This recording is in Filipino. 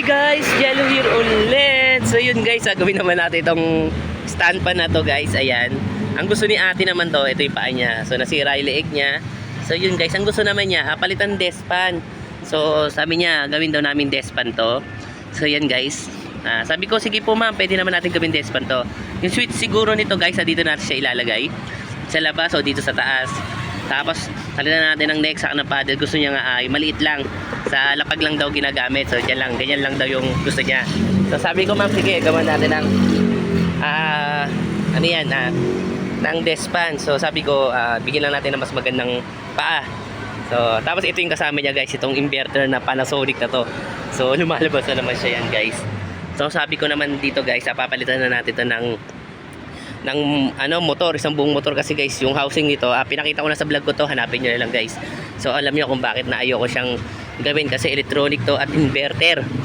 guys, Jello here ulit. So yun guys, gawin naman natin itong stand pan na to guys. Ayan. Ang gusto ni ate naman to, ito yung paa niya. So nasira yung leeg niya. So yun guys, ang gusto naman niya, palitan despan. So sabi niya, gawin daw namin despan to. So yan guys. Sabi ko, sige po ma'am, pwede naman natin gawin despan to. Yung switch siguro nito guys, dito natin siya ilalagay. Sa labas o dito sa taas. Tapos palitan natin ng neck sa ng paddle. Gusto niya nga ay maliit lang. Sa lapag lang daw ginagamit. So dyan lang, ganyan lang daw yung gusto niya. So sabi ko ma'am, sige, gawan natin ng ano yan, ng despan. So sabi ko, bigyan lang natin ng mas magandang paa. So tapos ito yung kasama niya guys, itong inverter na Panasonic na to. So lumalabas na naman siya yan guys. So sabi ko naman dito guys, papalitan na natin ito ng motor, isang buong motor kasi guys, yung housing nito, pinakita ko na sa vlog ko to, hanapin nyo na lang guys. So alam nyo kung bakit na ayoko siyang gawin kasi electronic to at inverter.